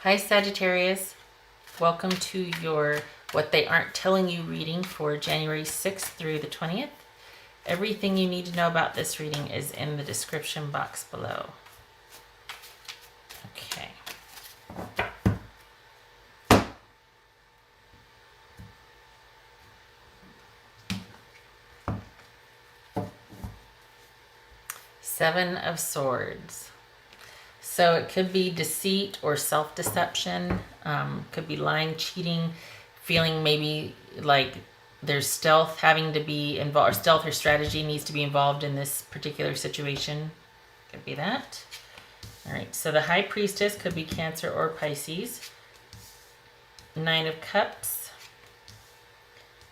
Hi Sagittarius, welcome to your What They Aren't Telling You reading for January 6th through the 20th. Everything you need to know about this reading is in the description box below. Okay. Seven of Swords. So it could be deceit or self-deception, could be lying, cheating, feeling maybe like there's stealth having to be involved, or stealth or strategy needs to be involved in this particular situation. Could be that. All right, so the High Priestess could be Cancer or Pisces. Nine of Cups.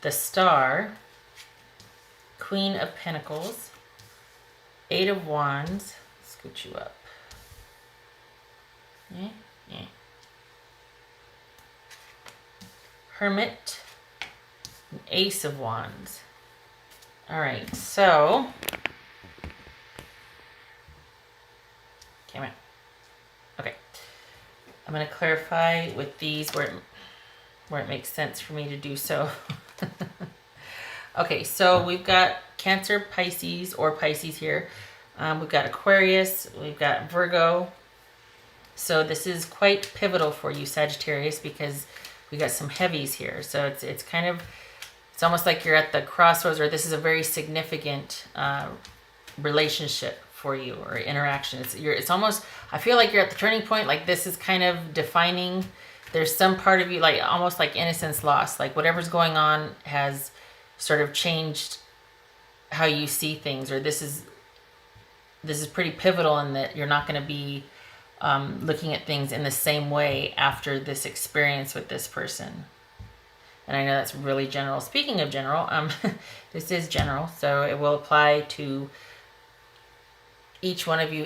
The Star. Queen of Pentacles. Eight of Wands. Scoot you up. Yeah. Hermit, and Ace of Wands. All right, so okay, I'm going to clarify with these where it makes sense for me to do so. Okay, so we've got Cancer, Pisces, or Pisces here. We've got Aquarius, we've got Virgo. So this is quite pivotal for you, Sagittarius, because we got some heavies here. So it's kind of, it's almost like you're at the crossroads, or this is a very significant relationship for you, or interaction. It's almost, I feel like you're at the turning point. Like this is kind of defining. There's some part of you, like almost like innocence lost. Like whatever's going on has sort of changed how you see things, or this is pretty pivotal in that you're not going to be looking at things in the same way after this experience with this person. And I know that's really general. Speaking of general, this is general, so it will apply to each one of you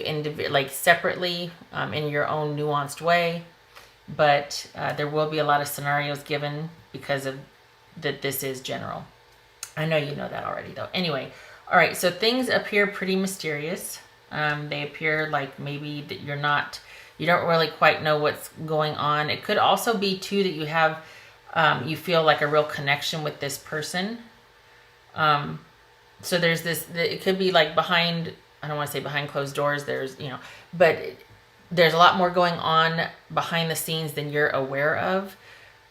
like separately, in your own nuanced way. But there will be a lot of scenarios given because of that. This is general. I know you know that already, though. Anyway, all right. So things appear pretty mysterious. They appear like maybe that you don't really quite know what's going on. It could also be too that you have, you feel like a real connection with this person. So there's this, it could be like behind, I don't want to say behind closed doors, but there's a lot more going on behind the scenes than you're aware of.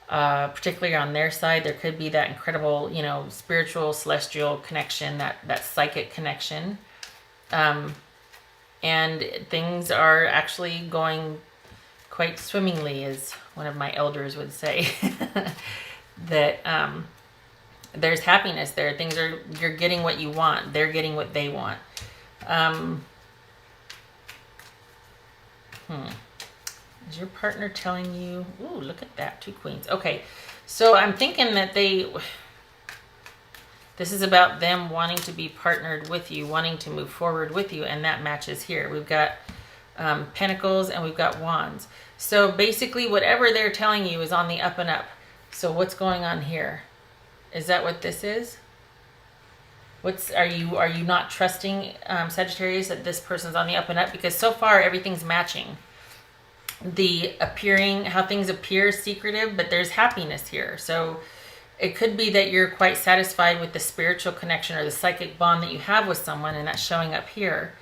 Particularly on their side, there could be that incredible, spiritual, celestial connection, that psychic connection. And things are actually going quite swimmingly, as one of my elders would say. That there's happiness there. You're getting what you want. They're getting what they want. Is your partner telling you? Ooh, look at that. 2 queens. Okay, so I'm thinking that this is about them wanting to be partnered with you, wanting to move forward with you, and that matches here. We've got Pentacles and we've got Wands. So basically whatever they're telling you is on the up and up. So what's going on here? Is that what this is? Are you not trusting, Sagittarius, that this person's on the up and up? Because so far everything's matching. How things appear secretive, but there's happiness here. So it could be that you're quite satisfied with the spiritual connection or the psychic bond that you have with someone, and that's showing up here.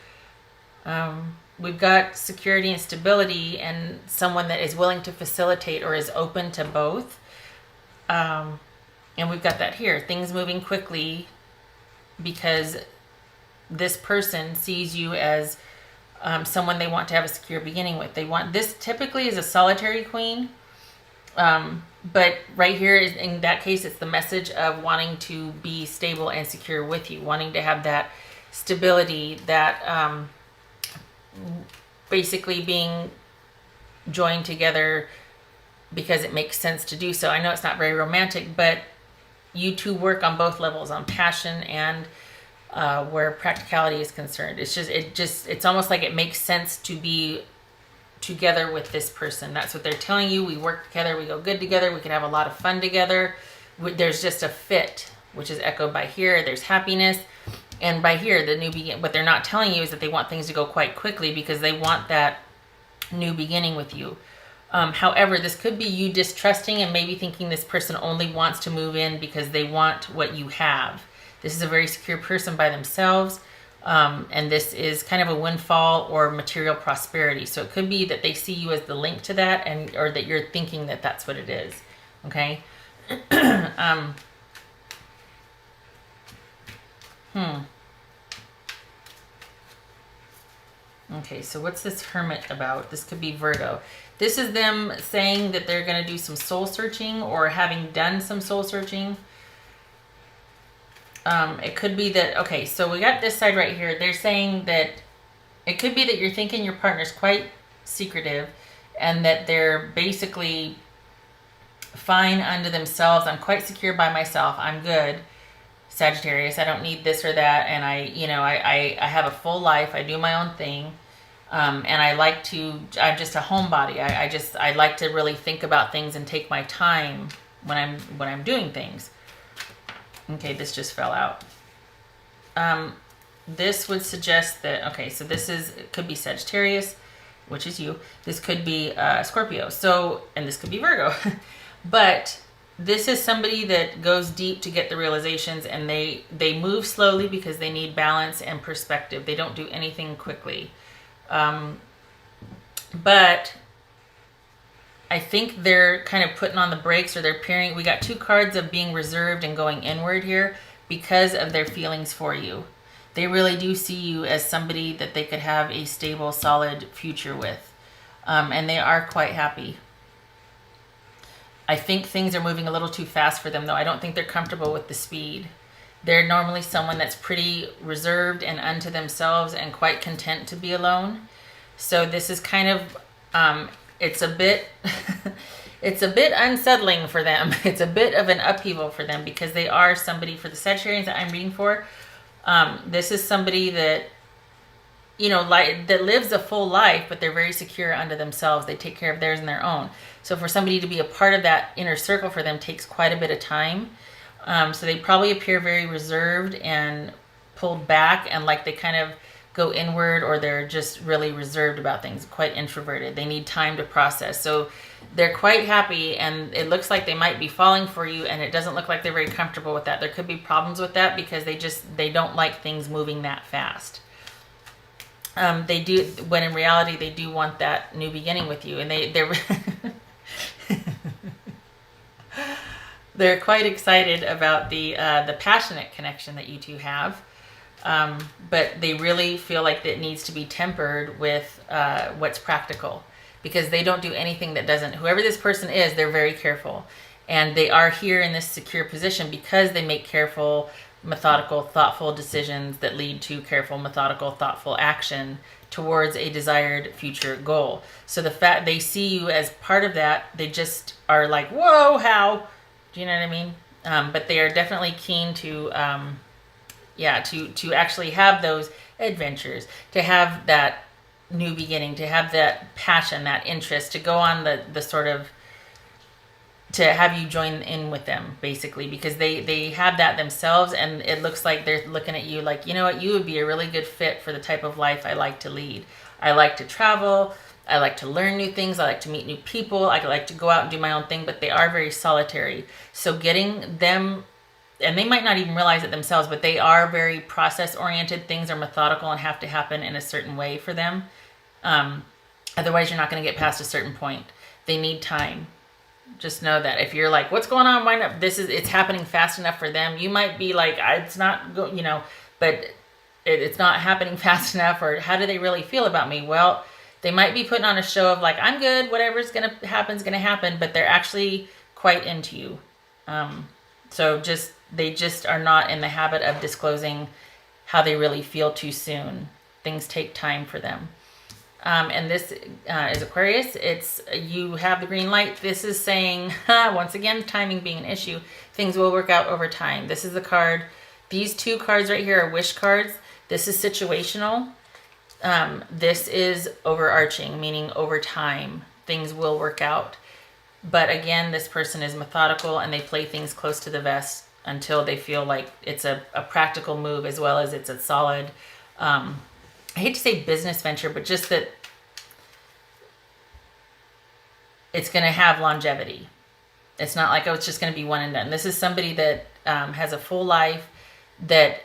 We've got security and stability and someone that is willing to facilitate or is open to both. And we've got that here. Things moving quickly because this person sees you as someone they want to have a secure beginning with. This typically is a solitary queen. But right here, in that case, it's the message of wanting to be stable and secure with you, wanting to have that stability, that basically being joined together because it makes sense to do so. I know it's not very romantic, but you two work on both levels, on passion and where practicality is concerned. It's almost like it makes sense to be together with this person. That's what they're telling you. We work together, we go good together, we can have a lot of fun together. There's just a fit, which is echoed by here. There's happiness, and by here, the new begin. What they're not telling you is that they want things to go quite quickly because they want that new beginning with you. However, this could be you distrusting and maybe thinking this person only wants to move in because they want what you have. This is a very secure person by themselves. And this is kind of a windfall or material prosperity. So it could be that they see you as the link to that, and or that you're thinking that that's what it is. Okay. Okay, so what's this Hermit about? This could be Virgo. This is them saying that they're going to do some soul searching or having done some soul searching. It could be that, okay, so we got this side right here. They're saying that it could be that you're thinking your partner's quite secretive and that they're basically fine unto themselves. I'm quite secure by myself. I'm good, Sagittarius. I don't need this or that. And I have a full life. I do my own thing. And I'm just a homebody. I like to really think about things and take my time when I'm doing things. Okay, this just fell out. This would suggest that, okay, so it could be Sagittarius, which is you. This could be Scorpio. So, and this could be Virgo. But this is somebody that goes deep to get the realizations, and they move slowly because they need balance and perspective. They don't do anything quickly. But I think they're kind of putting on the brakes, or they're pairing. We got two cards of being reserved and going inward here because of their feelings for you. They really do see you as somebody that they could have a stable, solid future with. And they are quite happy. I think things are moving a little too fast for them, though. I don't think they're comfortable with the speed. They're normally someone that's pretty reserved and unto themselves and quite content to be alone. So this is kind of, it's a bit unsettling for them. It's a bit of an upheaval for them because they are somebody, for the Sagittarians that I'm reading for, this is somebody that, that lives a full life, but they're very secure unto themselves. They take care of theirs and their own. So for somebody to be a part of that inner circle for them takes quite a bit of time. So they probably appear very reserved and pulled back, and like they kind of go inward, or they're just really reserved about things, quite introverted. They need time to process. So they're quite happy, and it looks like they might be falling for you, and it doesn't look like they're very comfortable with that. There could be problems with that because they don't like things moving that fast. They do, when in reality they do want that new beginning with you, and they're they're quite excited about the passionate connection that you two have. But they really feel like it needs to be tempered with what's practical, because they don't do anything that doesn't, whoever this person is, they're very careful. And they are here in this secure position because they make careful, methodical, thoughtful decisions that lead to careful, methodical, thoughtful action towards a desired future goal. So the fact they see you as part of that, they just are like, whoa, how? Do you know what I mean? But they are definitely keen to, to actually have those adventures, to have that new beginning, to have that passion, that interest, to go on the sort of, to have you join in with them, basically, because they have that themselves, and it looks like they're looking at you like, you know what, you would be a really good fit for the type of life I like to lead. I like to travel. I like to learn new things. I like to meet new people. I like to go out and do my own thing, but they are very solitary. So getting them, and they might not even realize it themselves, but they are very process-oriented. Things are methodical and have to happen in a certain way for them. Otherwise, you're not going to get past a certain point. They need time. Just know that if you're like, what's going on? Why not? It's happening fast enough for them. You might be like, it's not, but it's not happening fast enough. Or how do they really feel about me? Well, they might be putting on a show of like, I'm good, whatever's going to happen is going to happen, but they're actually quite into you. So they just are not in the habit of disclosing how they really feel too soon. Things take time for them. And this is Aquarius. You have the green light. This is saying, once again, timing being an issue, things will work out over time. This is the card. These two cards right here are wish cards. This is situational. This is overarching, meaning over time, things will work out. But again, this person is methodical, and they play things close to the vest until they feel like it's a practical move, as well as it's a solid, I hate to say business venture, but just that it's going to have longevity. It's not like, oh, it's just going to be one and done. This is somebody that has a full life, that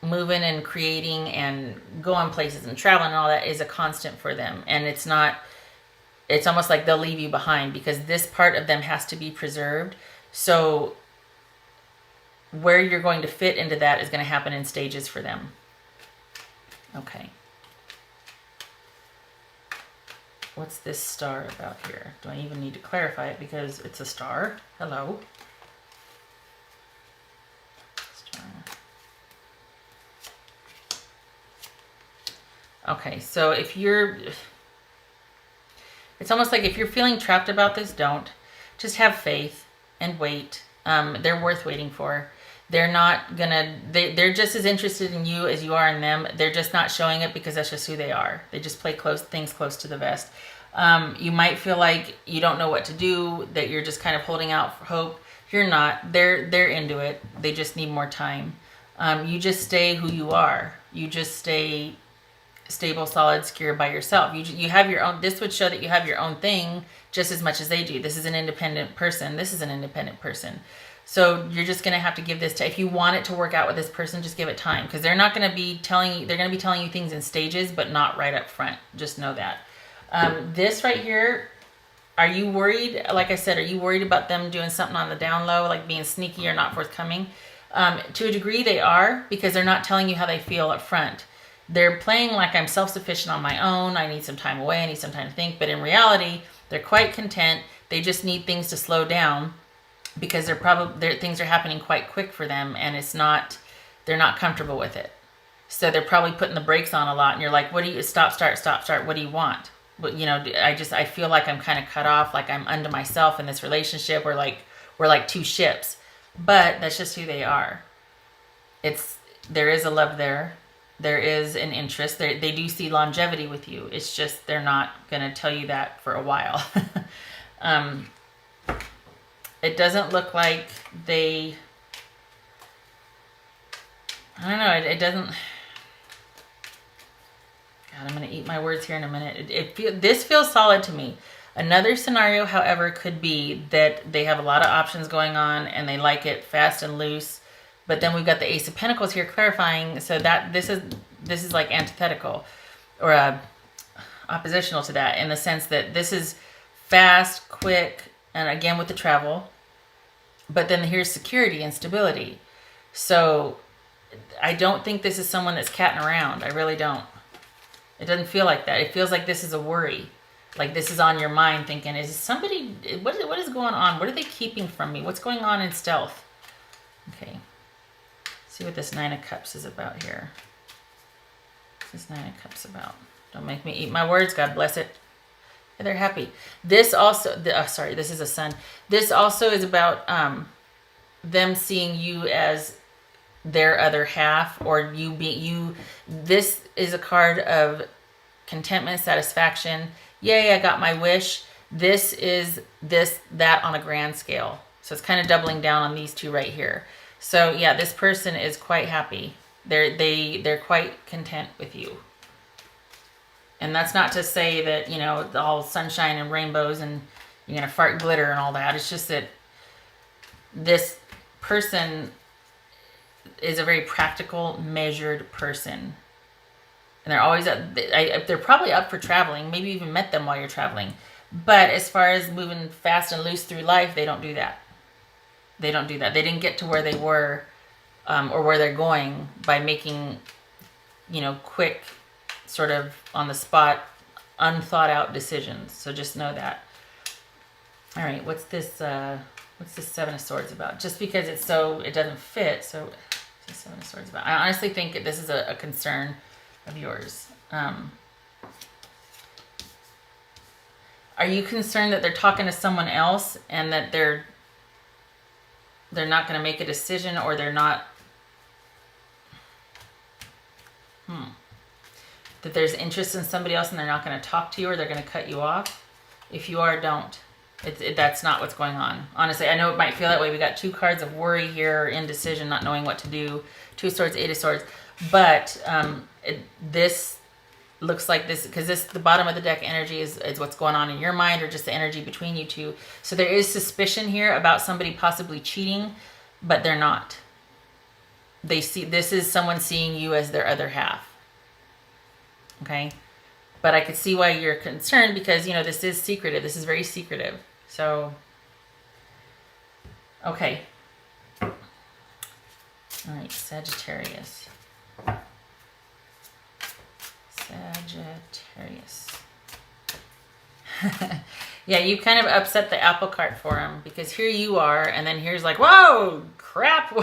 moving and creating and going places and traveling and all that is a constant for them. And it's almost like they'll leave you behind, because this part of them has to be preserved. So where you're going to fit into that is going to happen in stages for them. Okay. What's this star about here? Do I even need to clarify it because it's a star? Hello. Star. Okay, so it's almost like if you're feeling trapped about this, don't. Just have faith and wait. They're worth waiting for. They're not gonna, they're just as interested in you as you are in them. They're just not showing it because that's just who they are. They just play things close to the vest. You might feel like you don't know what to do, that you're just kind of holding out for hope. You're not. They're into it. They just need more time. You just stay who you are. You just stay stable, solid, secure by yourself. You have your own. This would show that you have your own thing just as much as they do. This is an independent person. This is an independent person. So you're just going to have to give this to, if you want it to work out with this person, just give it time, because they're not going to be telling you, they're going to be telling you things in stages, but not right up front. Just know that. This right here, are you worried? Like I said, are you worried about them doing something on the down low, like being sneaky or not forthcoming? To a degree they are, because they're not telling you how they feel up front. They're playing like I'm self-sufficient on my own. I need some time away. I need some time to think. But in reality, they're quite content. They just need things to slow down, because things are happening quite quick for them, and they're not comfortable with it. So they're probably putting the brakes on a lot, and you're like, what do you, stop, start, what do you want? But I feel like I'm kind of cut off, like I'm unto myself in this relationship, or like we're like two ships. But that's just who they are. There is a love there. There is an interest. They do see longevity with you. It's just they're not going to tell you that for a while. It doesn't look like I don't know, it doesn't, God, I'm going to eat my words here in a minute. This feels solid to me. Another scenario, however, could be that they have a lot of options going on and they like it fast and loose. But then we've got the Ace of Pentacles here clarifying, so that this is like antithetical or oppositional to that, in the sense that this is fast, quick, and again with the travel. But then here's security and stability. So I don't think this is someone that's catting around. I really don't. It doesn't feel like that. It feels like this is a worry. Like this is on your mind, thinking, is somebody, what is going on? What are they keeping from me? What's going on in stealth? Okay. See what this Nine of Cups is about here. What's this Nine of Cups about? Don't make me eat my words. God bless it. They're happy. This also, sorry, this is a Sun. This also is about them seeing you as their other half, or you being you. This is a card of contentment, satisfaction. Yay, I got my wish. This is that on a grand scale. So it's kind of doubling down on these two right here. So yeah, this person is quite happy. They're quite content with you. And that's not to say that, all sunshine and rainbows and you're going to fart glitter and all that. It's just that this person is a very practical, measured person. And they're always they're probably up for traveling. Maybe you even met them while you're traveling. But as far as moving fast and loose through life, they don't do that. They don't do that. They didn't get to where they were or where they're going by making, quick, sort of on the spot, unthought out decisions. So just know that. All right, what's this Seven of Swords about? Just because it doesn't fit. So what's this Seven of Swords about? I honestly think this is a concern of yours. Are you concerned that they're talking to someone else and that they're not going to make a decision, or they're not that there's interest in somebody else and they're not going to talk to you, or they're going to cut you off? If you are, don't. That's not what's going on. Honestly, I know it might feel that way. We got two cards of worry here, indecision, not knowing what to do. Two of Swords, Eight of Swords. But this looks like this, because this, the bottom of the deck energy is what's going on in your mind, or just the energy between you two. So there is suspicion here about somebody possibly cheating, but they're not. They see, this is someone seeing you as their other half. Okay. But I could see why you're concerned, because, you know, this is secretive. This is very secretive. So, okay. All right, Sagittarius. Sagittarius. Yeah, you kind of upset the apple cart for him, because here you are, and then here's like, whoa, crap.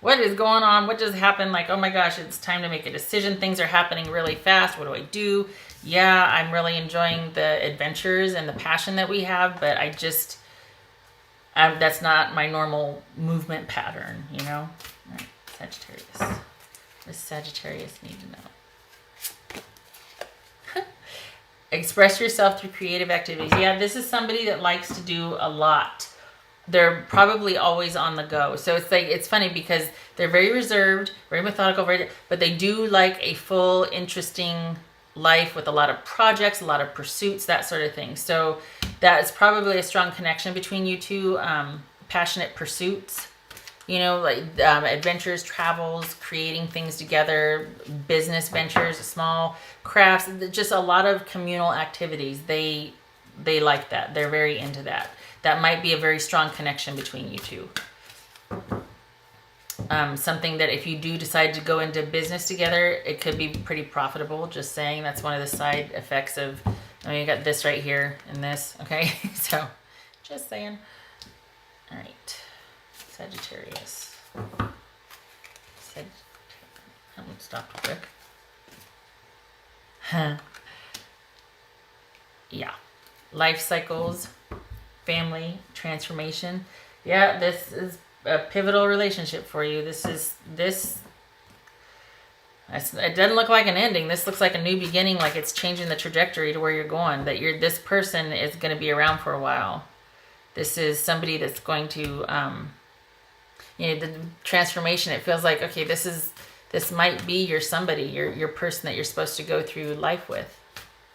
What is going on? What just happened? Like, oh my gosh, it's time to make a decision. Things are happening really fast. What do I do? Yeah, I'm really enjoying the adventures and the passion that we have, but I just, that's not my normal movement pattern, you know? All right, Sagittarius. What does Sagittarius need to know? Express yourself through creative activities. Yeah, this is somebody that likes to do a lot. They're probably always on the go. So it's like, it's funny because they're very reserved, very methodical, but they do like a full, interesting life with a lot of projects, a lot of pursuits, that sort of thing. So that is probably a strong connection between you two. Passionate pursuits, you know, like adventures, travels, creating things together, business ventures, small crafts, just a lot of communal activities. They like that. They're very into that. That might be a very strong connection between you two. Something that if you do decide to go into business together, it could be pretty profitable. Just saying, that's one of the side effects of, I mean, you got this right here and this, okay? So, just saying. All right, Sagittarius. I'm gonna stop quick. Yeah, life cycles, family, transformation. Yeah, this is a pivotal relationship for you. It doesn't look like an ending. This looks like a new beginning, like it's changing the trajectory to where you're going, that this person is going to be around for a while. This is somebody that's going to, you know, the transformation, it feels like, okay, this might be your somebody, your person that you're supposed to go through life with.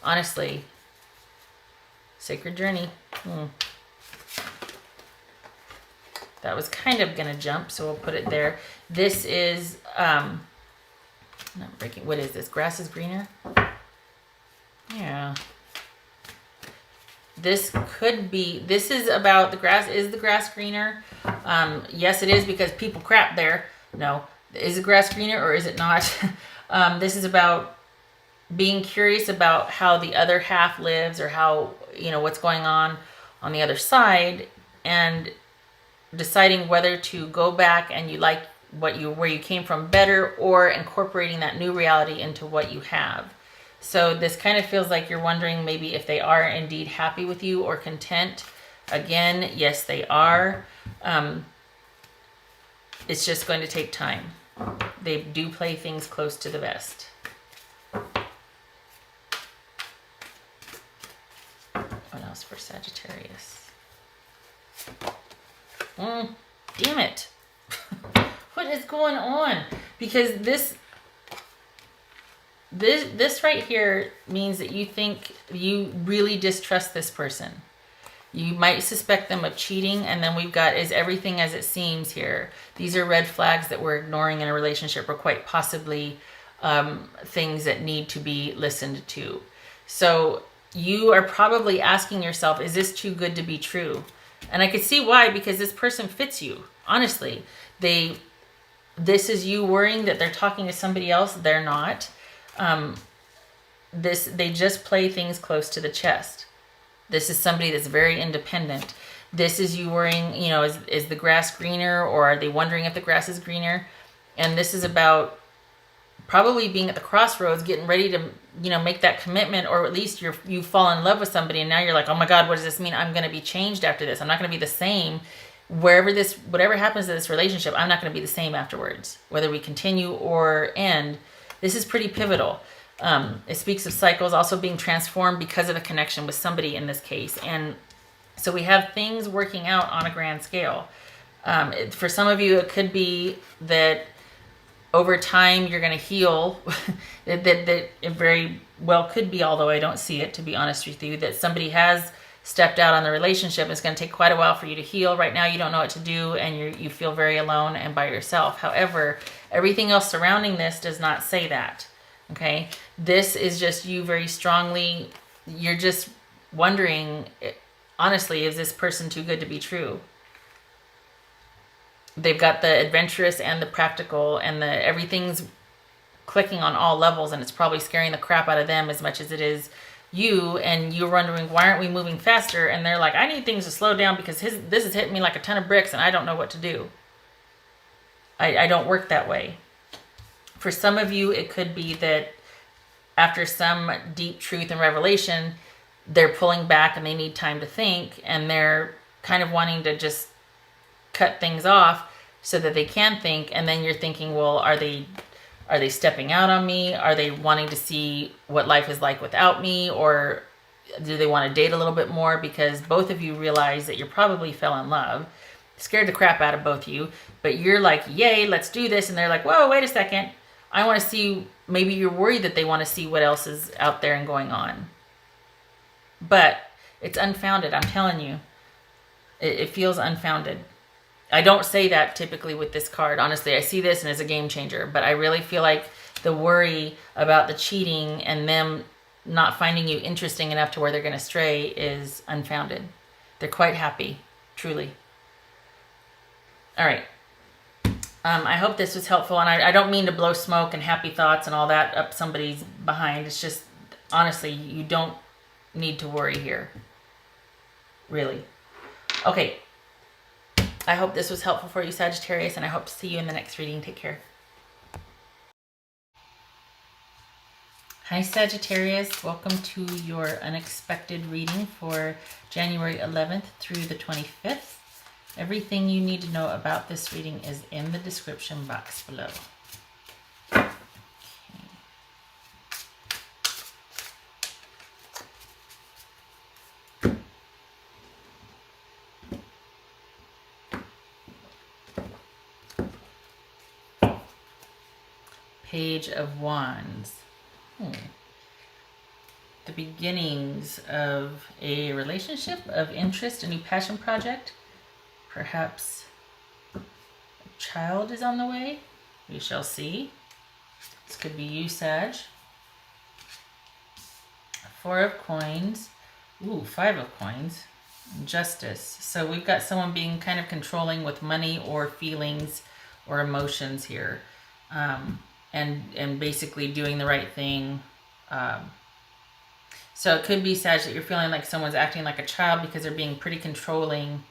Honestly, sacred journey. That was kind of going to jump, so we'll put it there. This is, not breaking, what is this? Grass is greener? Yeah. This could be, this is about the grass. Is the grass greener? Yes, it is, because people crap there. No. Is the grass greener or is it not? This is about being curious about how the other half lives, or how, you know, what's going on the other side, and deciding whether to go back and you like where you came from better, or incorporating that new reality into what you have. So this kind of feels like you're wondering maybe if they are indeed happy with you or content. Again, yes, they are. It's just going to take time. They do play things close to the vest. What else for Sagittarius? Damn it. What is going on? Because this right here means that you think you really distrust this person. You might suspect them of cheating, and then we've got, is everything as it seems here. These are red flags that we're ignoring in a relationship, or quite possibly things that need to be listened to. So you are probably asking yourself, is this too good to be true? And I could see why, because this person fits you. Honestly, this is you worrying that they're talking to somebody else. They're not. They just play things close to the chest. This is somebody that's very independent. This is you worrying, you know, is the grass greener, or are they wondering if the grass is greener? And this is about probably being at the crossroads, getting ready to, you know, make that commitment, or at least you fall in love with somebody, and now you're like, oh my God, what does this mean? I'm going to be changed after this. I'm not going to be the same. Whatever happens to this relationship, I'm not going to be the same afterwards, whether we continue or end. This is pretty pivotal. It speaks of cycles, also being transformed because of a connection with somebody in this case. And so we have things working out on a grand scale. For some of you, it could be that over time you're going to heal. that it very well could be, although I don't see it, to be honest with you, that somebody has stepped out on the relationship. It's going to take quite a while for you to heal. Right now you don't know what to do, and you feel very alone and by yourself. However, everything else surrounding this does not say that. Okay, this is just you very strongly, you're just wondering, honestly, is this person too good to be true? They've got the adventurous and the practical, and the everything's clicking on all levels, and it's probably scaring the crap out of them as much as it is you. And you're wondering, why aren't we moving faster? And they're like, I need things to slow down because this is hitting me like a ton of bricks and I don't know what to do. I don't work that way. For some of you, it could be that after some deep truth and revelation, they're pulling back and they need time to think, and they're kind of wanting to just cut things off so that they can think. And then you're thinking, well, are they stepping out on me? Are they wanting to see what life is like without me? Or do they want to date a little bit more? Because both of you realize that you probably fell in love, scared the crap out of both of you, but you're like, yay, let's do this. And they're like, whoa, wait a second. I want to see, maybe you're worried that they want to see what else is out there and going on. But it's unfounded. I'm telling you, it feels unfounded. I don't say that typically with this card. Honestly, I see this and it's a game changer, but I really feel like the worry about the cheating and them not finding you interesting enough to where they're going to stray is unfounded. They're quite happy, truly. All right. I hope this was helpful, and I don't mean to blow smoke and happy thoughts and all that up somebody's behind. It's just, honestly, you don't need to worry here. Really. Okay. I hope this was helpful for you, Sagittarius, and I hope to see you in the next reading. Take care. Hi, Sagittarius. Welcome to your unexpected reading for January 11th through the 25th. Everything you need to know about this reading is in the description box below. Okay. Page of Wands. The beginnings of a relationship, of interest, a new passion project. Perhaps a child is on the way. We shall see. This could be you, Sag. Four of Coins. Ooh, Five of Coins. Justice. So we've got someone being kind of controlling with money or feelings or emotions here. And basically doing the right thing. So it could be, Sag, that you're feeling like someone's acting like a child because they're being pretty controlling,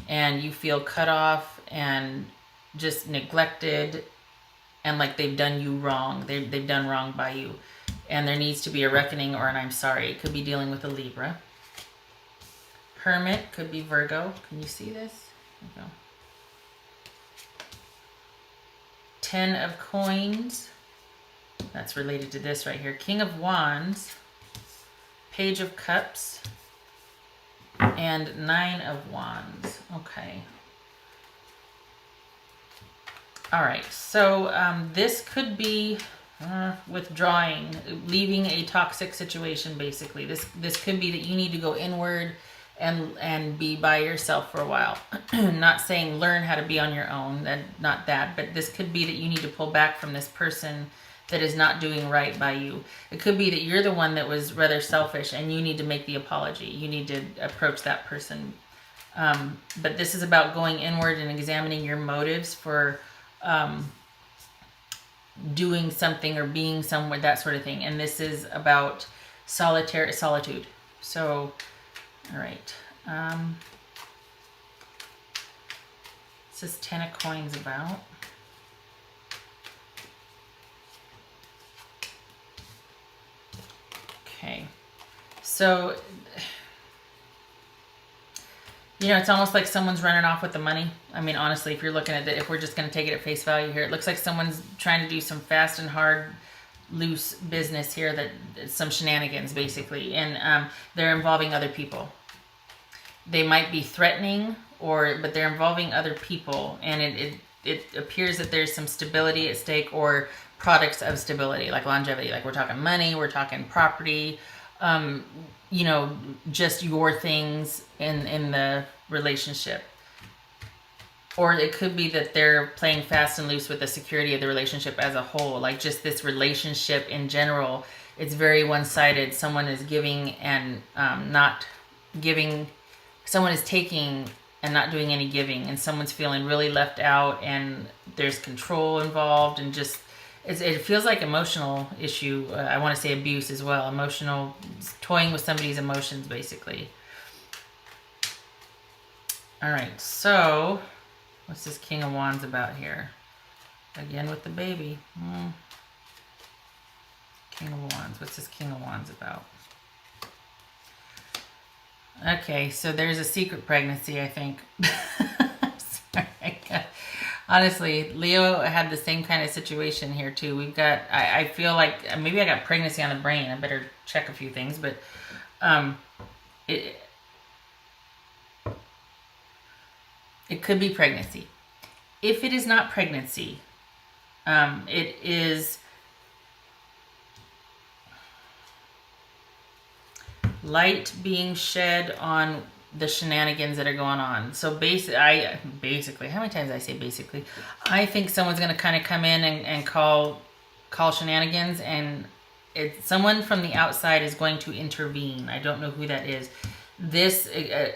and you feel cut off and just neglected, and like they've done you wrong. They've done wrong by you, and there needs to be a reckoning or an I'm sorry. It could be dealing with a Libra. Hermit could be Virgo. Can you see this? There we go. 10 of Coins. That's related to this right here. King of Wands. Page of Cups. And 9 of Wands. Okay. All right. So this could be withdrawing, leaving a toxic situation, basically. This could be that you need to go inward and be by yourself for a while. Not saying learn how to be on your own, not that, but this could be that you need to pull back from this person that is not doing right by you. It could be that you're the one that was rather selfish and you need to make the apology. You need to approach that person. But this is about going inward and examining your motives for doing something or being somewhere, that sort of thing. And this is about solitude. So, all right. This is 10 of Coins about. Okay, so, you know, it's almost like someone's running off with the money. I mean, honestly, if you're looking at it, if we're just going to take it at face value here, it looks like someone's trying to do some fast and hard, loose business here, that some shenanigans, basically, and they're involving other people. They might be threatening, but they're involving other people, and it appears that there's some stability at stake or products of stability, like longevity. Like we're talking money, we're talking property, you know, just your things in the relationship. Or it could be that they're playing fast and loose with the security of the relationship as a whole. Like just this relationship in general, it's very one-sided. Someone is giving and not giving. Someone is taking and not doing any giving. And someone's feeling really left out, and there's control involved, and just it feels like emotional issue. I want to say abuse as well. Emotional, toying with somebody's emotions, basically. All right, so what's this King of Wands about here? Again with the baby. King of Wands. What's this King of Wands about? Okay, so there's a secret pregnancy, I think. Sorry. Honestly, Leo had the same kind of situation here too. We've got, I feel like maybe I got pregnancy on the brain. I better check a few things, but it could be pregnancy. If it is not pregnancy, it is light being shed on the shenanigans that are going on. So basically, how many times did I say basically? I think someone's going to kind of come in and call shenanigans, and someone from the outside is going to intervene. I don't know who that is. I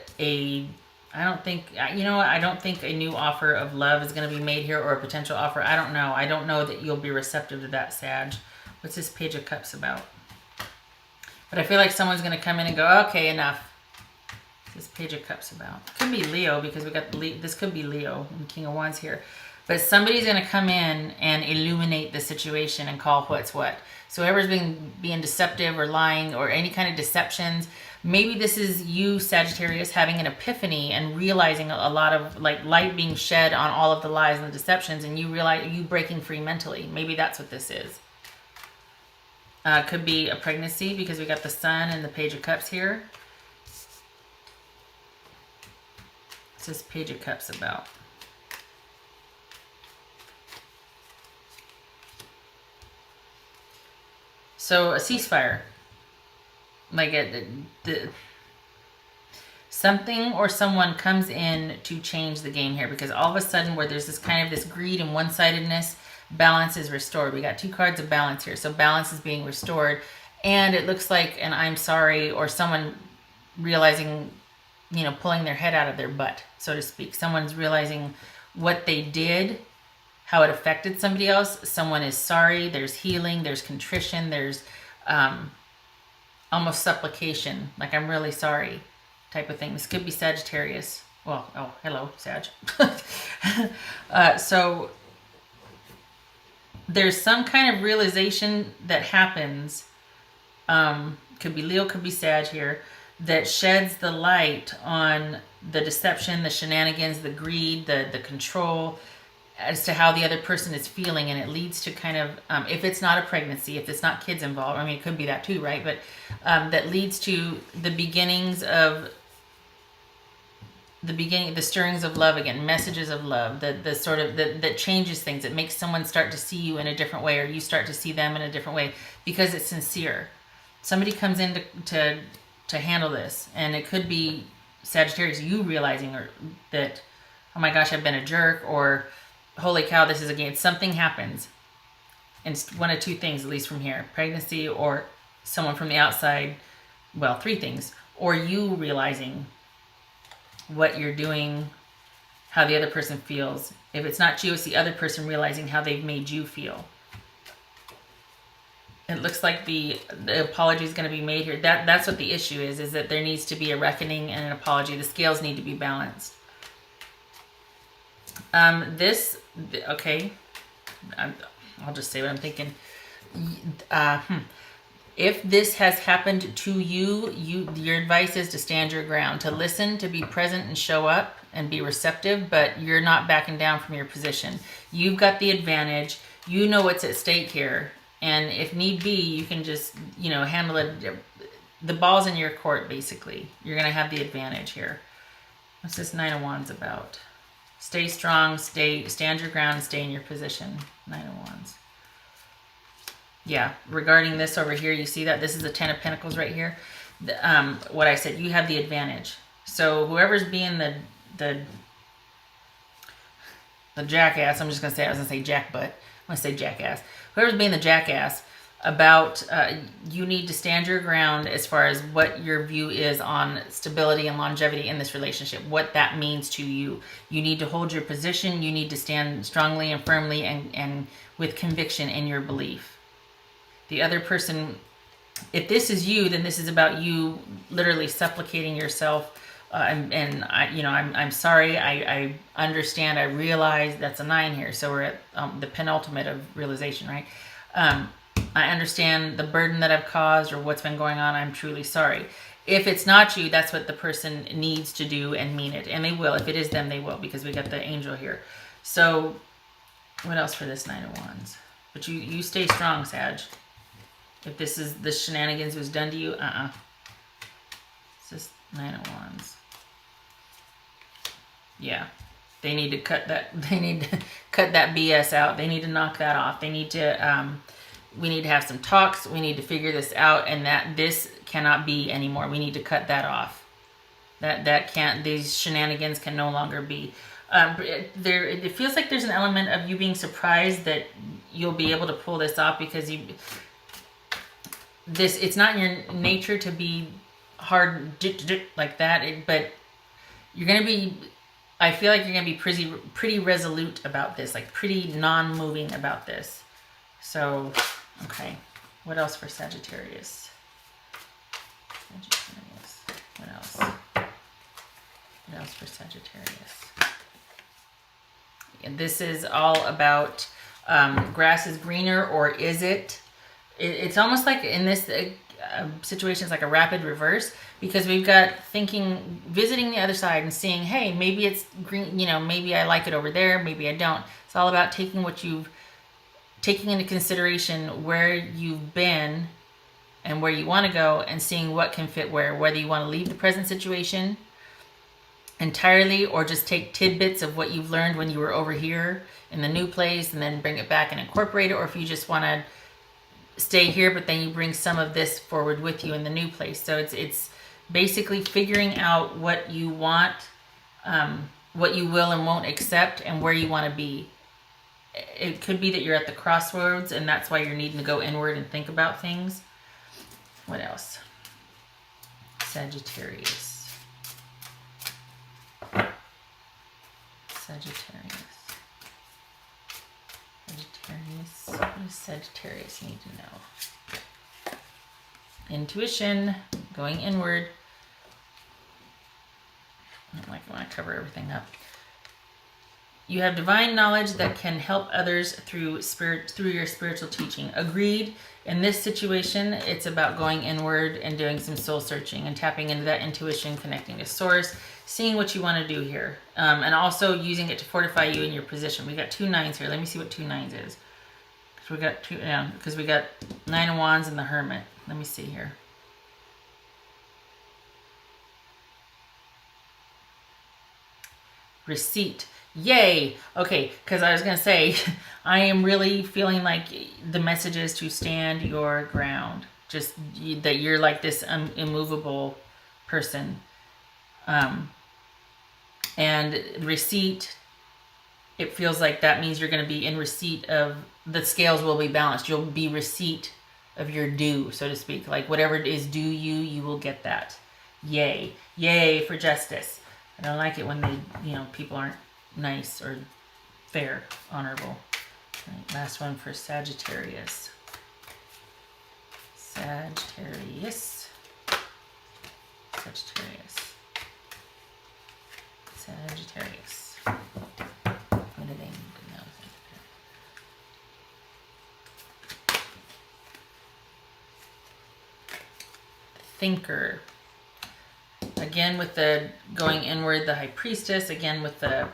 don't think, I don't think a new offer of love is going to be made here, or a potential offer. I don't know. I don't know that you'll be receptive to that, Sag. What's this Page of Cups about? But I feel like someone's going to come in and go, okay, enough. What's this Page of Cups about? It could be Leo, because we got this could be Leo and King of Wands here. But somebody's going to come in and illuminate the situation and call what's what. So whoever's being deceptive or lying or any kind of deceptions, maybe this is you, Sagittarius, having an epiphany and realizing a lot of like light being shed on all of the lies and the deceptions, and you realize you breaking free mentally. Maybe that's what this is. Could be a pregnancy, because we got the Sun and the Page of Cups here. What's this Page of Cups about? So a ceasefire. Like something or someone comes in to change the game here, because all of a sudden where there's this kind of this greed and one-sidedness, balance is restored. We got two cards of balance here. So balance is being restored, and it looks like an I'm sorry, or someone realizing, pulling their head out of their butt, so to speak. Someone's realizing what they did, how it affected somebody else. Someone is sorry. There's healing. There's contrition. There's almost supplication, like I'm really sorry type of thing. This could be Sagittarius. Well, oh, hello, Sag. So there's some kind of realization that happens. Could be Leo, could be Sag here, that sheds the light on the deception, the shenanigans, the greed, the control, as to how the other person is feeling, and it leads to kind of, if it's not a pregnancy, if it's not kids involved, I mean, it could be that too, right? But that leads to the beginnings of, the stirrings of love again, messages of love, the sort of, that changes things. It makes someone start to see you in a different way, or you start to see them in a different way, because it's sincere. Somebody comes in to handle this, and it could be Sagittarius, you realizing that, oh my gosh, I've been a jerk, or holy cow, this is a game. Something happens. And it's one of two things, at least from here. Pregnancy, or someone from the outside. Well, three things. Or you realizing what you're doing, how the other person feels. If it's not you, it's the other person realizing how they've made you feel. It looks like the apology is going to be made here. That's what the issue is that there needs to be a reckoning and an apology. The scales need to be balanced. Okay, I'll just say what I'm thinking. If this has happened to you, your advice is to stand your ground, to listen, to be present and show up and be receptive, but you're not backing down from your position. You've got the advantage. You know what's at stake here. And if need be, you can just, handle it. The ball's in your court, basically. You're going to have the advantage here. What's this Nine of Wands about? Stay strong, stand your ground, stay in your position. Nine of Wands. Yeah, regarding this over here, you see that this is the Ten of Pentacles right here. What I said, you have the advantage. So whoever's being the jackass, I was gonna say jackbutt. I'm gonna say jackass. Whoever's being the jackass about, you need to stand your ground as far as what your view is on stability and longevity in this relationship, what that means to you. You need to hold your position. You need to stand strongly and firmly and with conviction in your belief. The other person, if this is you, then this is about you literally supplicating yourself. I'm sorry. I understand. I realize that's a 9 here. So we're at the penultimate of realization, right? I understand the burden that I've caused or what's been going on. I'm truly sorry. If it's not you, that's what the person needs to do and mean it. And they will. If it is them, they will, because we got the angel here. So what else for this 9 of Wands? But you stay strong, Sag. If this is the shenanigans was done to you, It's just 9 of Wands. Yeah. They need to cut that. They need to cut that BS out. They need to knock that off. They need to, we need to have some talks. We need to figure this out, and that this cannot be anymore. We need to cut that off. That can't, these shenanigans can no longer be. It feels like there's an element of you being surprised that you'll be able to pull this off, because it's not in your nature to be hard like that, but you're going to be, I feel like you're going to be pretty resolute about this, like pretty non-moving about this. So, okay. What else for Sagittarius? What else? What else for Sagittarius? And this is all about grass is greener, or is it? It's almost like in this situation, it's like a rapid reverse, because we've got visiting the other side and seeing, hey, maybe it's green, maybe I like it over there, maybe I don't. It's all about taking into consideration where you've been and where you want to go, and seeing what can fit where, whether you want to leave the present situation entirely or just take tidbits of what you've learned when you were over here in the new place and then bring it back and incorporate it, or if you just want to stay here but then you bring some of this forward with you in the new place. So it's basically figuring out what you want, what you will and won't accept, and where you want to be. It could be that you're at the crossroads, and that's why you're needing to go inward and think about things. What else? Sagittarius. What does Sagittarius need to know? Intuition, going inward. I don't like when I cover everything up. You have divine knowledge that can help others through your spiritual teaching. Agreed. In this situation, it's about going inward and doing some soul searching and tapping into that intuition, connecting to source, seeing what you want to do here, and also using it to fortify you in your position. We got 2 9s here. Let me see what 2 9s is. Because we got 9 of Wands and the Hermit. Let me see here. Receipt. Yay. Okay, because I was going to say, I am really feeling like the message is to stand your ground. Just that you're like this immovable person. And receipt, it feels like that means you're going to be in receipt of, the scales will be balanced. You'll be receipt of your due, so to speak. Like whatever is due you, you will get that. Yay. Yay for justice. I don't like it when people aren't nice or fair, honorable. Right, last one for Sagittarius. Sagittarius. What do they need to know? Thinker. Again with the going inward, the High Priestess. Again with the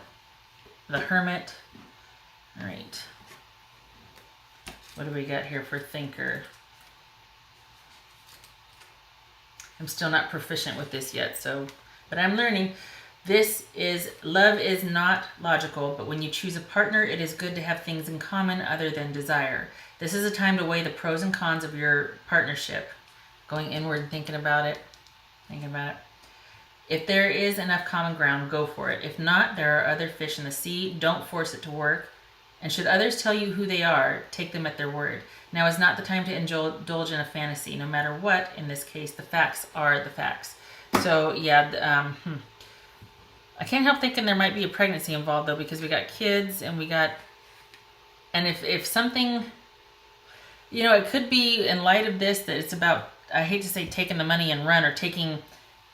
Hermit. All right. What do we got here for Thinker? I'm still not proficient with this yet, but I'm learning. Love is not logical, but when you choose a partner, it is good to have things in common other than desire. This is a time to weigh the pros and cons of your partnership. Going inward and thinking about it. If there is enough common ground, go for it. If not, there are other fish in the sea. Don't force it to work. And should others tell you who they are, take them at their word. Now is not the time to indulge in a fantasy. No matter what, in this case, the facts are the facts. So, yeah, I can't help thinking there might be a pregnancy involved, though, because we got kids and we got... And if something... You know, it could be in light of this that it's about, I hate to say taking the money and run, or taking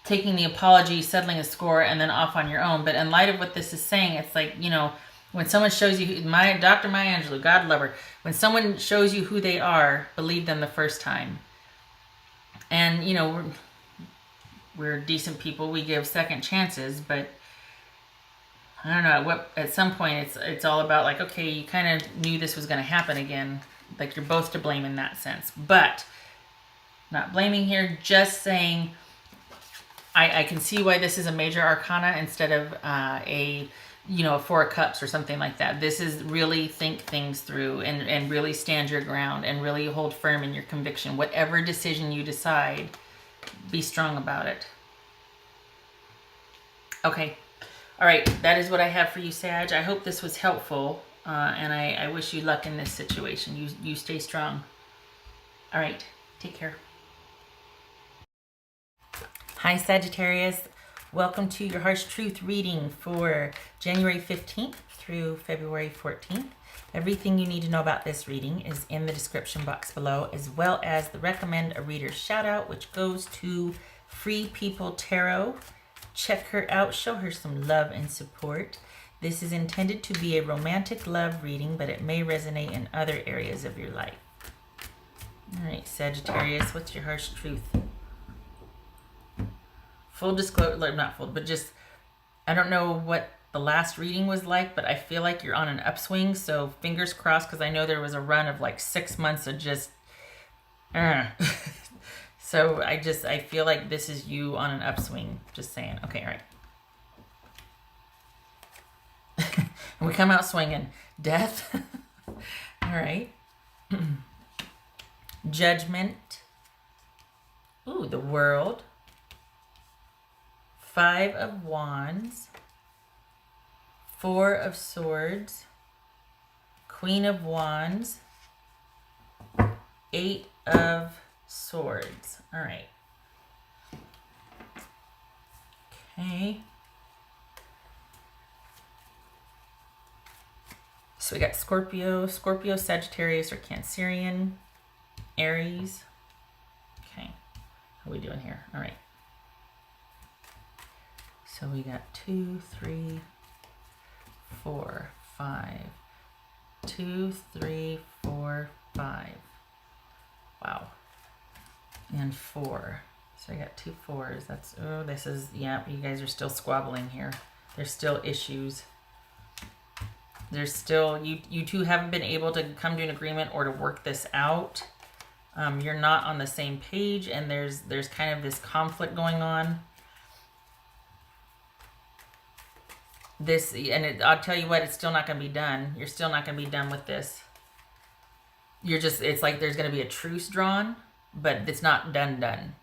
the apology, settling a score, and then off on your own. But in light of what this is saying, it's like, you know, when someone shows you, Dr. Maya Angelou, God love her, when someone shows you who they are, believe them the first time. And, you know, we're decent people. We give second chances, but I don't know, at some point it's all about like, okay, you kind of knew this was going to happen again. Like, you're both to blame in that sense. But not blaming here, just saying I can see why this is a major arcana instead of a Four of Cups or something like that. This is really think things through and really stand your ground and really hold firm in your conviction. Whatever decision you decide, be strong about it. Okay. All right. That is what I have for you, Sag. I hope this was helpful. And I wish you luck in this situation. You stay strong. All right. Take care. Hi, Sagittarius. Welcome to your Harsh Truth reading for January 15th through February 14th. Everything you need to know about this reading is in the description box below, as well as the Recommend a Reader shout out, which goes to Free People Tarot. Check her out. Show her some love and support. This is intended to be a romantic love reading, but it may resonate in other areas of your life. All right, Sagittarius, what's your harsh truth? Full disclosure, not full, but just, I don't know what the last reading was like, but I feel like you're on an upswing, so fingers crossed, because I know there was a run of like 6 months of just, so I feel like this is you on an upswing, just saying. Okay, all right. And we come out swinging. Death. All right. Judgment. Ooh, the World. 5 of Wands. 4 of Swords. Queen of Wands. 8 of Swords. All right. Okay. So we got Scorpio, Sagittarius, or Cancerian, Aries. Okay. How are we doing here? All right. So we got 2, 3, 4, 5. 2, 3, 4, 5. Wow. And 4. So I got 2 4s. That's, oh, this is, yeah, you guys are still squabbling here. There's still issues. There's still, you two haven't been able to come to an agreement or to work this out. You're not on the same page, and there's kind of this conflict going on. I'll tell you what, it's still not going to be done. You're still not going to be done with this. It's like there's going to be a truce drawn, but it's not done.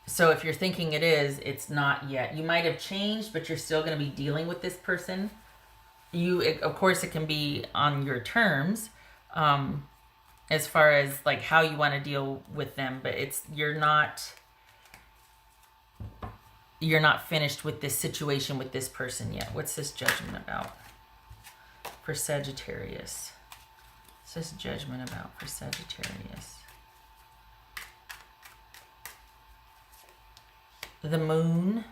So if you're thinking it is, it's not yet. You might have changed, but you're still going to be dealing with this person. Of course, it can be on your terms, as far as like how you want to deal with them, but you're not finished with this situation with this person yet. What's this judgment about for Sagittarius? What's this judgment about for Sagittarius? The Moon.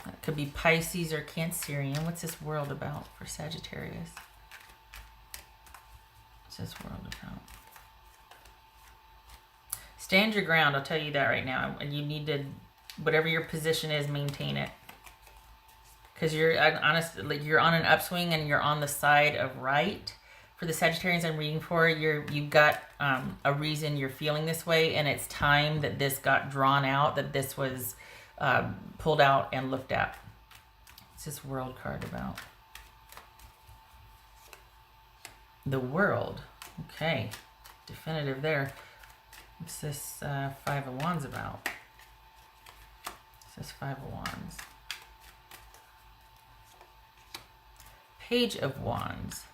That could be Pisces or Cancerian. What's this world about for Sagittarius? What's this world about? Stand your ground. I'll tell you that right now. You need to, whatever your position is, maintain it. Because you're on an upswing and you're on the side of right. For the Sagittarians I'm reading for, you've got a reason you're feeling this way, and it's time that this got drawn out, that this was pulled out and looked at. What's this World card about? The World. Okay. Definitive there. What's this Five of Wands about? What's this Five of Wands? Page of Wands.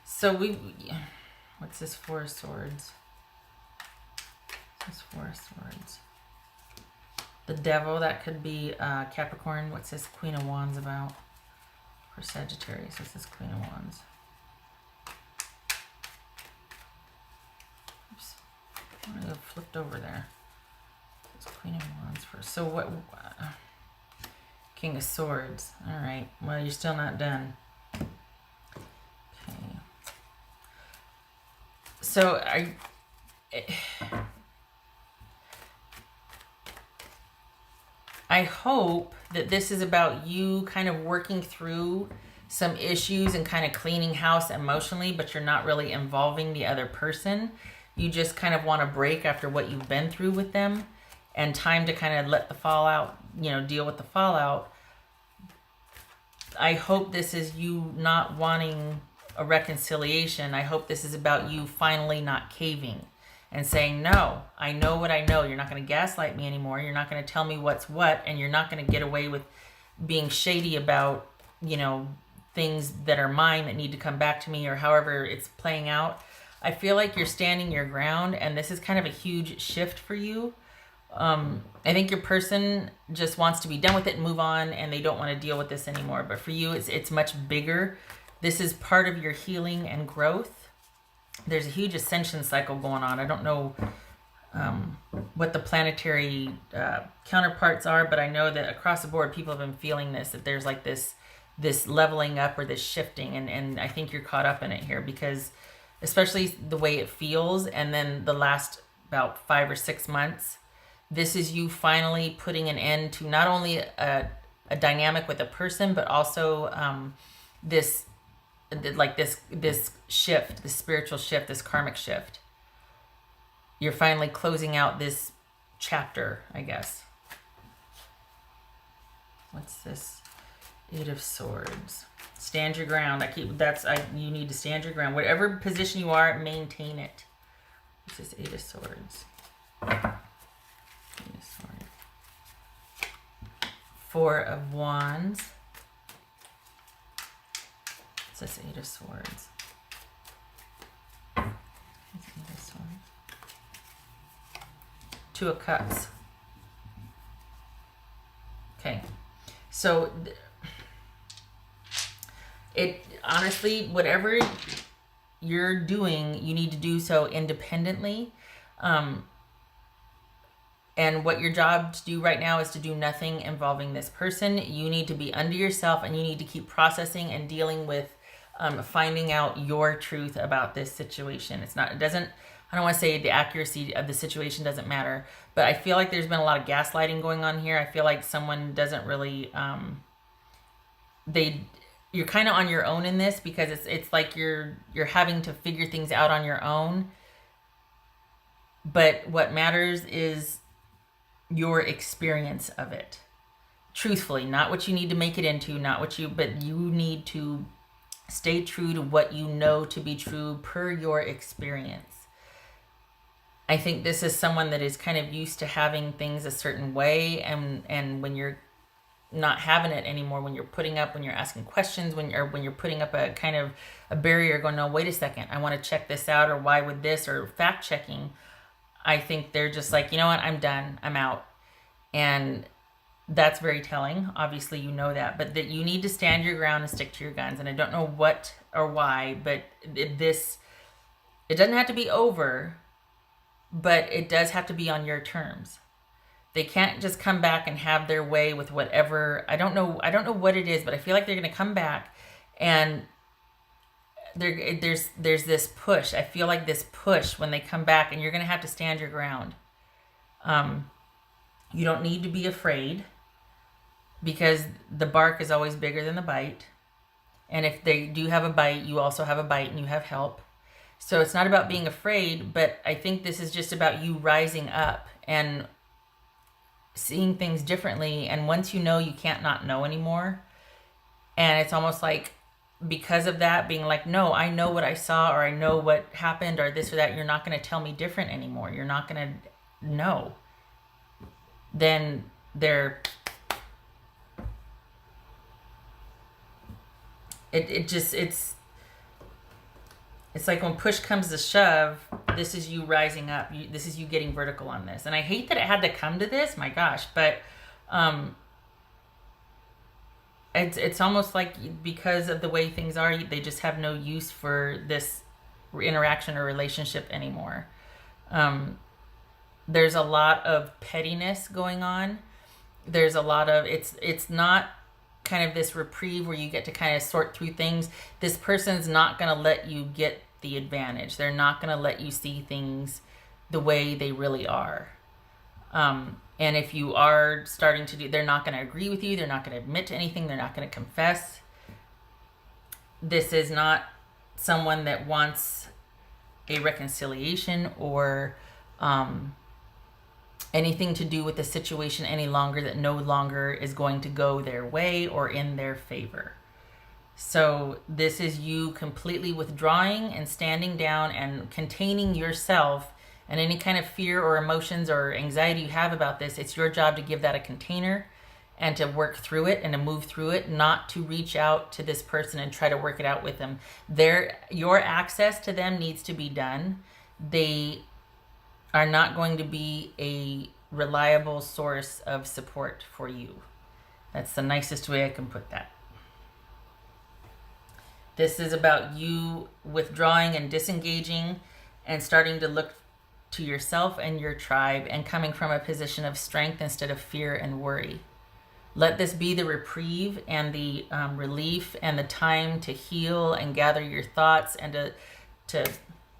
So what's this Four of Swords? What's this Four of Swords? The Devil, that could be Capricorn. What's this Queen of Wands about? For Sagittarius, what's this Queen of Wands? Oops, I flipped over there. It's Queen of Wands first. So what? King of Swords. All right. Well, you're still not done. Okay. So I hope that this is about you kind of working through some issues and kind of cleaning house emotionally, but you're not really involving the other person. You just kind of want to break after what you've been through with them, and time to kind of let the fallout, deal with the fallout. I hope this is you not wanting a reconciliation. I hope this is about you finally not caving and saying, no, I know what I know. You're not going to gaslight me anymore. You're not going to tell me what's what, and you're not going to get away with being shady about, things that are mine that need to come back to me, or however it's playing out. I feel like you're standing your ground, and this is kind of a huge shift for you. I think your person just wants to be done with it and move on, and they don't want to deal with this anymore. But for you, it's much bigger. This is part of your healing and growth. There's a huge ascension cycle going on. I don't know what the planetary counterparts are, but I know that across the board, people have been feeling this, that there's like this leveling up or this shifting. And I think you're caught up in it here, because especially the way it feels. And then the last about 5 or 6 months, this is you finally putting an end to not only a dynamic with a person, but also this shift, this spiritual shift, this karmic shift. You're finally closing out this chapter, I guess. What's this? Eight of Swords. Stand your ground. You need to stand your ground. Whatever position you are, maintain it. What's this Eight of Swords? Eight of Swords. Four of Wands. What's this Eight of Swords? Eight of Swords. Two of Cups. Okay. So it honestly, whatever you're doing, you need to do so independently. And what your job to do right now is to do nothing involving this person. You need to be under yourself, and you need to keep processing and dealing with finding out your truth about this situation. I don't want to say the accuracy of the situation doesn't matter, but I feel like there's been a lot of gaslighting going on here. I feel like someone doesn't really, you're kind of on your own in this, because it's like you're having to figure things out on your own. But what matters is your experience of it. Truthfully, not what you need to make it into, but you need to stay true to what you know to be true per your experience. I think this is someone that is kind of used to having things a certain way, and when you're not having it anymore, when you're asking questions, when you're putting up a kind of a barrier, going, no, wait a second, I want to check this out, or why would this, or fact checking. I think they're just like, you know what, I'm done, I'm out. And that's very telling. Obviously, you know that, but that you need to stand your ground and stick to your guns. And I don't know what or why, but it doesn't have to be over, but it does have to be on your terms. They can't just come back and have their way with whatever. I don't know what it is, but I feel like they're going to come back, and there's this push. I feel like this push when they come back, and you're going to have to stand your ground. You don't need to be afraid, because the bark is always bigger than the bite. And if they do have a bite, you also have a bite, and you have help. So it's not about being afraid, but I think this is just about you rising up and seeing things differently. And once you know, you can't not know anymore. And it's almost like, because of that, being like, no, I know what I saw, or I know what happened, or this or that. You're not going to tell me different anymore. You're not going to know. Then it's like when push comes to shove, this is you rising up. This is you getting vertical on this. And I hate that it had to come to this, my gosh, but it's almost like because of the way things are, they just have no use for this interaction or relationship anymore. There's a lot of pettiness going on. There's a lot of, it's not kind of this reprieve where you get to kind of sort through things. This person's not going to let you get the advantage. They're not going to let you see things the way they really are. And if you are starting to do, they're not going to agree with you. They're not going to admit to anything. They're not going to confess. This is not someone that wants a reconciliation or anything to do with the situation any longer, that no longer is going to go their way or in their favor. So this is you completely withdrawing and standing down and containing yourself and any kind of fear or emotions or anxiety you have about this. It's your job to give that a container and to work through it and to move through it, not to reach out to this person and try to work it out with them. Your access to them needs to be done. They are not going to be a reliable source of support for you. That's the nicest way I can put that. This is about you withdrawing and disengaging and starting to look to yourself and your tribe and coming from a position of strength instead of fear and worry. Let this be the reprieve and the relief and the time to heal and gather your thoughts and to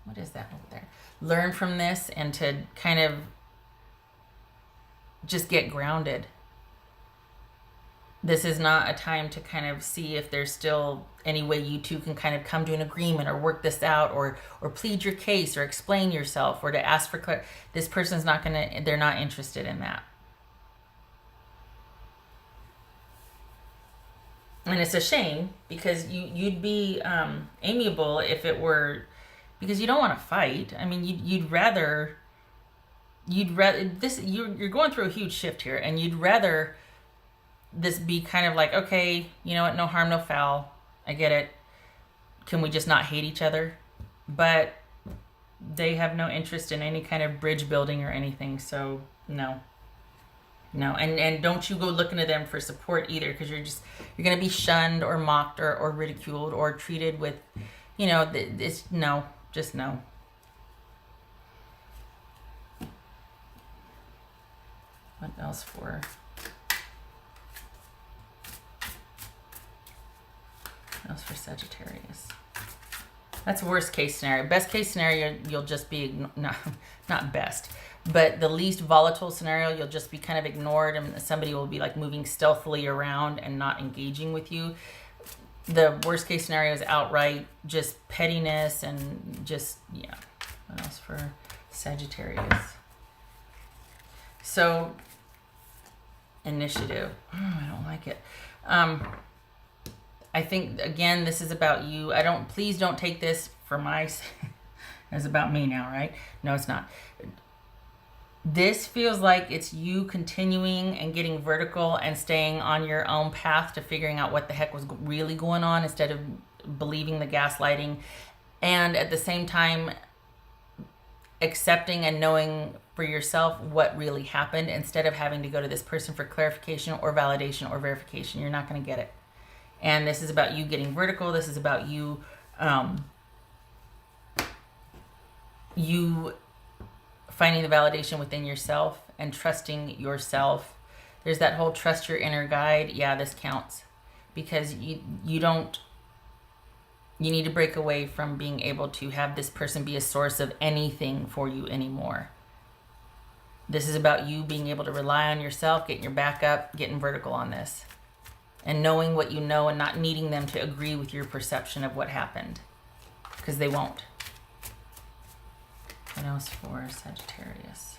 what is that over there? Learn from this and to kind of just get grounded. This is not a time to kind of see if there's still any way you two can kind of come to an agreement or work this out or plead your case or explain yourself or to ask for clarity. This person's not they're not interested in that. And it's a shame because you'd be amiable if it were, because you don't want to fight. I mean, you'd rather this, you're going through a huge shift here, and you'd rather this be kind of like, okay, you know what, no harm, no foul. I get it. Can we just not hate each other? But they have no interest in any kind of bridge building or anything. So no. And don't you go looking to them for support either, because you're going to be shunned or mocked or ridiculed or treated with, it's no, just no. What else for? Sagittarius? That's worst case scenario. Best case scenario, you'll just be not best, but the least volatile scenario, you'll just be kind of ignored, and somebody will be like moving stealthily around and not engaging with you. The worst case scenario is outright just pettiness and just, yeah. What else for Sagittarius? So initiative. I don't like it. I think, again, this is about you. Please don't take this for it's about me now, right? No, it's not. This feels like it's you continuing and getting vertical and staying on your own path to figuring out what the heck was really going on instead of believing the gaslighting. And at the same time, accepting and knowing for yourself what really happened instead of having to go to this person for clarification or validation or verification. You're not going to get it. And this is about you getting vertical. This is about you, you finding the validation within yourself and trusting yourself. There's that whole trust your inner guide. Yeah, this counts, because you need to break away from being able to have this person be a source of anything for you anymore. This is about you being able to rely on yourself, getting your back up, getting vertical on this. And knowing what you know and not needing them to agree with your perception of what happened. Because they won't. What else for Sagittarius?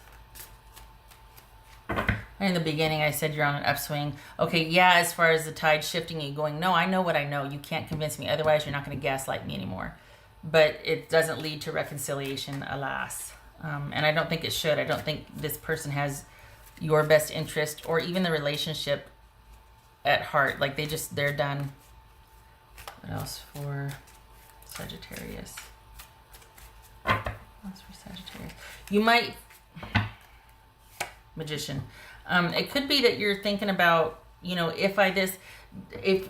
In the beginning, I said you're on an upswing. Okay, yeah, as far as the tide shifting, you going, no, I know what I know. You can't convince me. Otherwise, you're not going to gaslight me anymore. But it doesn't lead to reconciliation, alas. And I don't think it should. I don't think this person has your best interest or even the relationship at heart. Like they're done. What else for Sagittarius? What else for Sagittarius? You might... Magician. It could be that you're thinking about, you know, if I this, if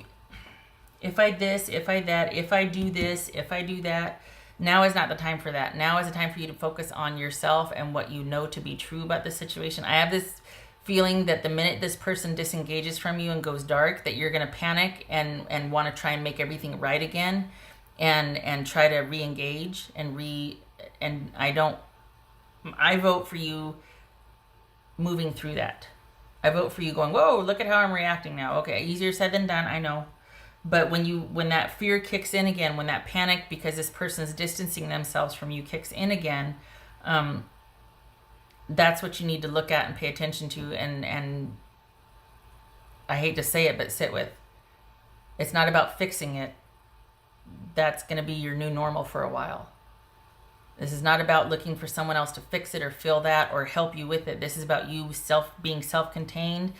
I this, if I that, if I do this, if I do that. Now is not the time for that. Now is the time for you to focus on yourself and what you know to be true about the situation. I have this feeling that the minute this person disengages from you and goes dark, that you're going to panic and want to try and make everything right again and try to re-engage and I vote for you moving through that. I vote for you going, whoa, look at how I'm reacting now. Okay, easier said than done, I know. But when that fear kicks in again, when that panic because this person's distancing themselves from you kicks in again, that's what you need to look at and pay attention to and I hate to say it, but sit with. It's not about fixing it. That's going to be your new normal for a while. This is not about looking for someone else to fix it or fill that or help you with it. This is about you being self-contained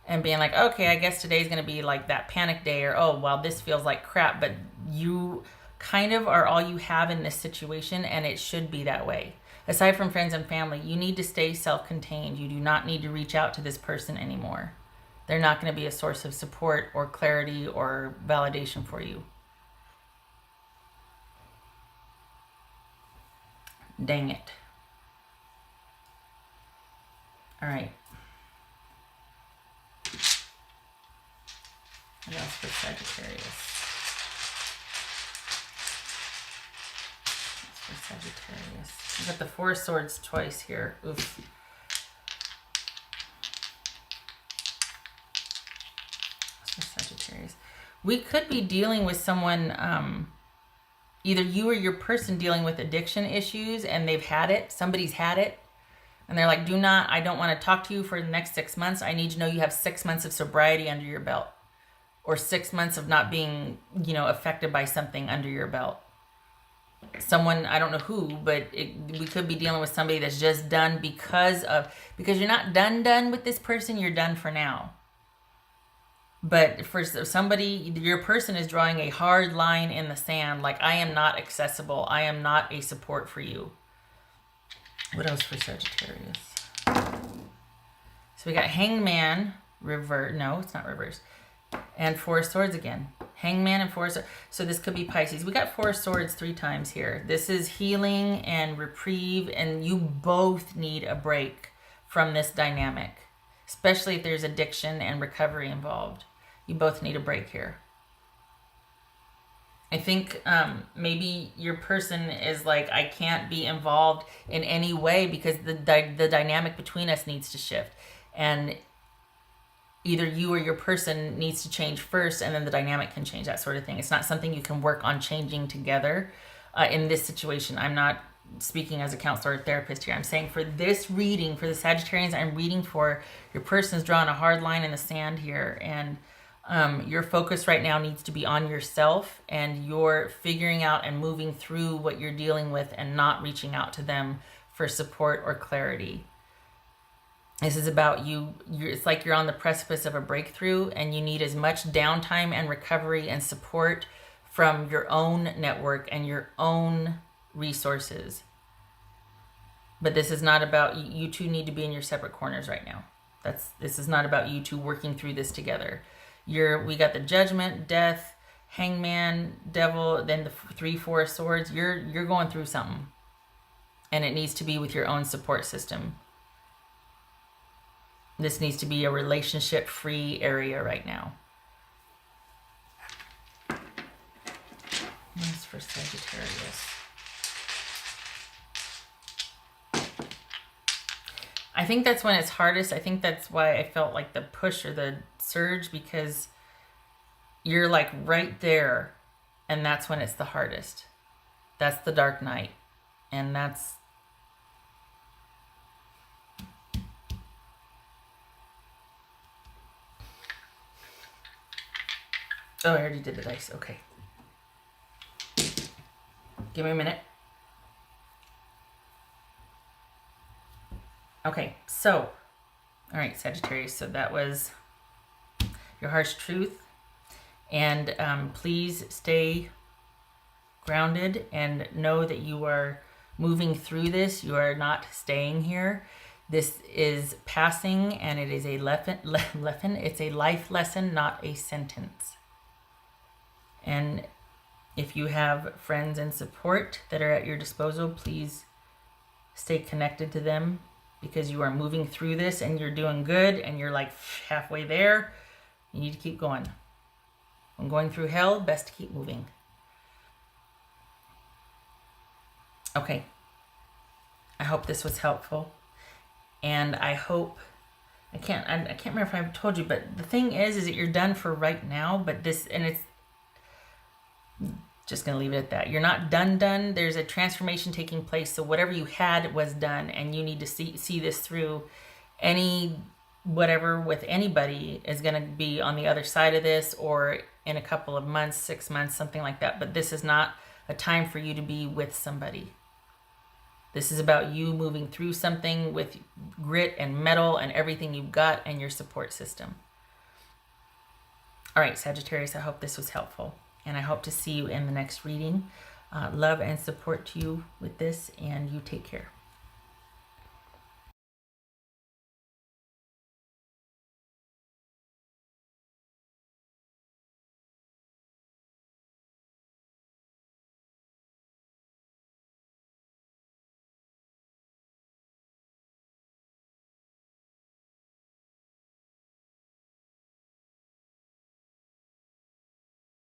and being like, okay, I guess today's going to be like that panic day, or, oh, well, this feels like crap, but you kind of are all you have in this situation, and it should be that way. Aside from friends and family, you need to stay self-contained. You do not need to reach out to this person anymore. They're not going to be a source of support or clarity or validation for you. Dang it. All right. What else for Sagittarius? For Sagittarius. We got the Four of Swords twice here. Oof. For Sagittarius. We could be dealing with someone, either you or your person dealing with addiction issues and they've had it. Somebody's had it. And they're like, I don't want to talk to you for the next 6 months. I need to know you have 6 months of sobriety under your belt. Or 6 months of not being, affected by something under your belt. Someone, I don't know who, but we could be dealing with somebody that's just done because you're not done with this person, you're done for now. But for somebody, your person is drawing a hard line in the sand, like, I am not accessible. I am not a support for you. What else for Sagittarius? So we got Hangman, reverse. No, it's not reverse. And Four of Swords again. Hangman and Four of Swords. So this could be Pisces. We got Four of Swords 3 times here. This is healing and reprieve, and you both need a break from this dynamic, especially if there's addiction and recovery involved. You both need a break here. I think maybe your person is like, I can't be involved in any way because the dynamic between us needs to shift. And either you or your person needs to change first, and then the dynamic can change, that sort of thing. It's not something you can work on changing together in this situation. I'm not speaking as a counselor or therapist here. I'm saying for this reading, for the Sagittarians, I'm reading for your person's drawing a hard line in the sand here, and your focus right now needs to be on yourself, and you're figuring out and moving through what you're dealing with and not reaching out to them for support or clarity. This is about you. It's like you're on the precipice of a breakthrough, and you need as much downtime and recovery and support from your own network and your own resources. But this is not about you two need to be in your separate corners right now. This is not about you two working through this together. We got the Judgment, Death, Hangman, Devil, then the 3, 4 of Swords. You're going through something, and it needs to be with your own support system. This needs to be a relationship-free area right now. That's for Sagittarius. I think that's when it's hardest. I think that's why I felt like the push or the surge, because you're like right there, and that's when it's the hardest. That's the dark night, and that's Oh, I already did the dice. Okay. Give me a minute. Okay, so, all right, Sagittarius. So that was your harsh truth. And please stay grounded and know that you are moving through this. You are not staying here. This is passing, and it is a lesson. It's a life lesson, not a sentence. And if you have friends and support that are at your disposal, please stay connected to them, because you are moving through this and you're doing good and you're like halfway there. You need to keep going. When going through hell, best to keep moving. Okay. I hope this was helpful. And I hope, I can't remember if I've told you, but the thing is that you're done for right now, but this, and it's just going to leave it at that. You're not done. There's a transformation taking place. So whatever you had was done, and you need to see this through. Any whatever with anybody is going to be on the other side of this, or in a couple of months, 6 months, something like that. But this is not a time for you to be with somebody. This is about you moving through something with grit and mettle and everything you've got and your support system. All right, Sagittarius, I hope this was helpful. And I hope to see you in the next reading. Love and support to you with this, and you take care.